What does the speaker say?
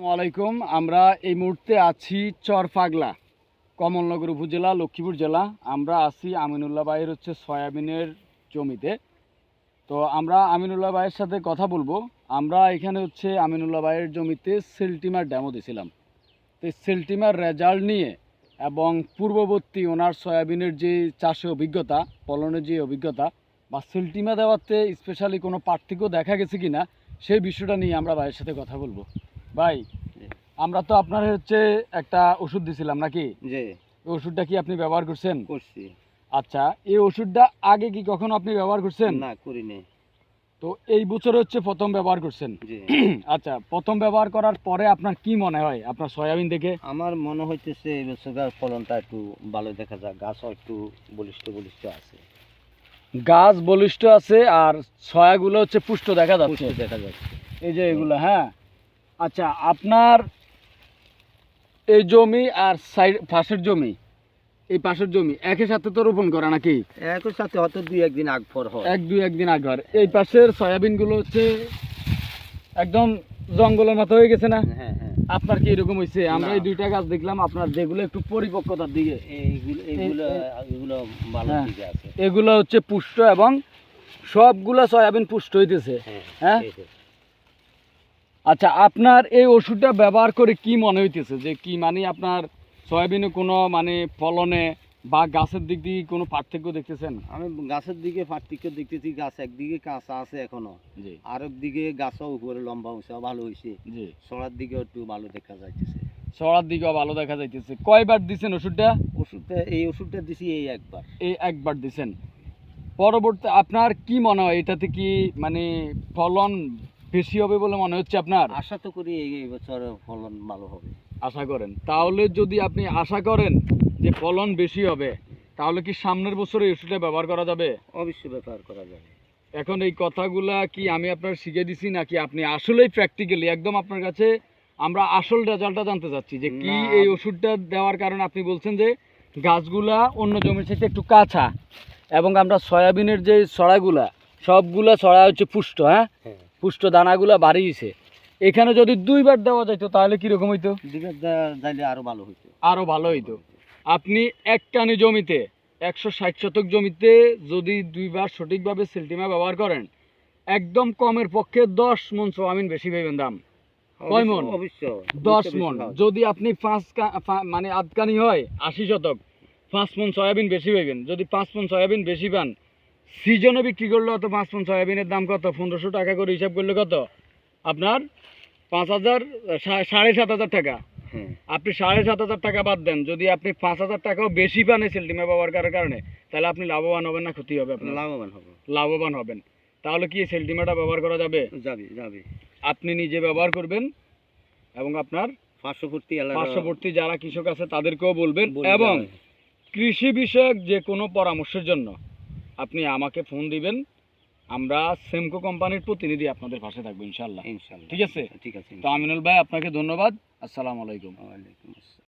আসসালামু আলাইকুম। আমরা এই মুহূর্তে আছি চরপাগলা, কমলনগর উপজেলা, লক্ষ্মীপুর জেলা। আমরা আছি আমিনুল্লাহ ভাইয়ের সয়াবিনের জমিতে। তো আমরা আমিনুল্লাহ ভাইয়ের সাথে কথা বলবো। আমরা এখানে আমিনুল্লাহ ভাইয়ের জমিতে সেলটিমার ডেমো দিয়েছিলাম। তো সেলটিমার রেজাল্ট নিয়ে এবং পূর্ববর্তী ওনার সয়াবিনের যে চাষে অভিজ্ঞতা, ফলনের যে অভিজ্ঞতা বা সেলটিমা দেওয়াতে স্পেশালি কোনো পার্থক্য দেখা গেছে কিনা সেই বিষয়টা নিয়ে আমরা ভাইয়ের সাথে কথা বলবো। ভাই, আমরা তো আপনার একটা ওষুধ দিছিলাম নাকি? জি। এই ওষুধটা কি আপনি ব্যবহার করছেন? করছি। আচ্ছা, এই ওষুধটা আগে কি কখনো আপনি ব্যবহার করছেন? না, করিনি। তো এই বছর প্রথম ব্যবহার করছেন? জি। আচ্ছা, প্রথম ব্যবহার করার পরে আপনার কি মনে হয় আপনার সয়াবিন দেখে? আমার মনে হইতেছে এই বছরকার ফলনটা একটু ভালো দেখা যায়, গাছও একটু বলিষ্ঠ বলিষ্ঠ আছে। গাছ বলিষ্ঠ আছে আর সয়াগুলো পুষ্ট দেখা যাচ্ছে। দেখা যাচ্ছে এই যে এগুলো, হ্যাঁ। আচ্ছা, আপনার এই জমি আর সাইড পাশের জমি, এই পাশের জমি একই সাথে তো রোপণ করা নাকি? একই সাথে হয়তো দুই একদিন আগ পর হয়। একদিন আগ হয়। এই পাশের সয়াবিন গুলো একদম জঙ্গলের মতো হয়ে গেছে না? হ্যাঁ হ্যাঁ। আপনার কি এরকম হয়েছে? আমরা এই দুইটা গাছ দেখলাম আপনার, যেগুলো একটু পরিপক্কতার দিকে, এগুলো ভালো দিকে আছে। এগুলো পুষ্ট এবং সবগুলা সয়াবিন পুষ্ট হইতেছে। হ্যাঁ। আচ্ছা, আপনার এই ওষুধটা ব্যবহার করে কি মনে হইতেছে যে কি মানে আপনার সয়াবিনে কোনো মানে ফলনে বা গাছের দিক দিয়ে কোনো পার্থক্য দেখতেছেন? আমি গাছের দিকে পার্থক্য দেখতেছি, গাছ একদিকে কাঁচা আছে এখনো, আর একদিকে গাছও উপরে লম্বা হয়েছে, ভালো হয়েছে। জি। ছড়ার দিকে একটু ভালো দেখা যাইতেছে। ছড়ার দিকেও ভালো দেখা যাইতেছে। কয়বার দিছেন ওষুধটা? এই ওষুধটা দিছি একবার। এই একবার দিছেন। পরবর্তী আপনার কি মনে হয় এটাতে কি মানে ফলন বেশি হবে বলে মনে হচ্ছে আপনার? আশা তো করি এই বছর ফলন ভালো হবে। আশা করেন। তাহলে যদি আপনি আশা করেন যে ফলন বেশি হবে, তাহলে কি সামনের বছর এই ওষুধটা ব্যবহার করা যাবে? অবশ্যই ব্যবহার করা যাবে। এখন এই কথাগুলা কি আমি আপনার শিখে দিছি নাকি আপনি আসলেই প্র্যাকটিক্যালি একদম আপনার কাছে আমরা আসল রেজাল্টটা জানতে চাচ্ছি যে কি এই ওষুধটা দেওয়ার কারণে আপনি বলছেন যে গাছগুলা অন্য জমির সাথে একটু কাঁচা এবং আমরা সয়াবিনের যে ছড়াগুলা সবগুলা ছড়া পুষ্ট, হ্যাঁ, পুষ্ট দানাগুলা বাড়িয়েছে। এখানে যদি দুইবার দেওয়া যাইতো তাহলে কিরকম হইতো? দুইবার দিলে আরো ভালো হইতো। আরো ভালো হইতো। আপনি এক টানি জমিতে 160 শতক জমিতে যদি দুইবার সঠিকভাবে সেলটিমা ব্যবহার করেন, একদম কমের পক্ষে 10 মন সয়াবিন বেশি পাইবেন দাম। কয় মন? অবশ্যই 10 মন। যদি আপনি মানে আধকানি হয় 80 শতক, 5 মন সয়াবিন বেশি পাইবেন। যদি 5 মন সয়াবিন বেশি পান, সিজনে বিক্রি করলে তো 5 মন সয়াবিনের দাম কত? 1500 টাকা করে হিসাব করলে কত? আপনার 5000, 7500 টাকা। আপনি 7500 টাকা বাদ দেন, যদি আপনি 5000 টাকাও বেশি পান এই সেলটিমা ব্যবহার করার কারণে, তাহলে আপনি লাভবান হবেন না ক্ষতি হবে? আপনার লাভবান হবেন। লাভবান হবেন। তাহলে কি এই সেলটিমাটা ব্যবহার করা যাবে? যাবে যাবে। আপনি নিজে ব্যবহার করবেন এবং আপনার পার্শ্ববর্তী যারা কৃষক আছে তাদেরকেও বলবেন। এবং কৃষি বিষয়ক যে কোনো পরামর্শের জন্য আপনি আমাকে ফোন দিবেন। আমরা সেমকো কোম্পানির প্রতিনিধি আপনাদের পাশে থাকবো ইনশাআল্লাহ। ঠিক আছে? ঠিক আছে। তো আমিনুল ভাই, আপনাকে ধন্যবাদ। আসসালামু আলাইকুম। ওয়ালাইকুম আসসালাম।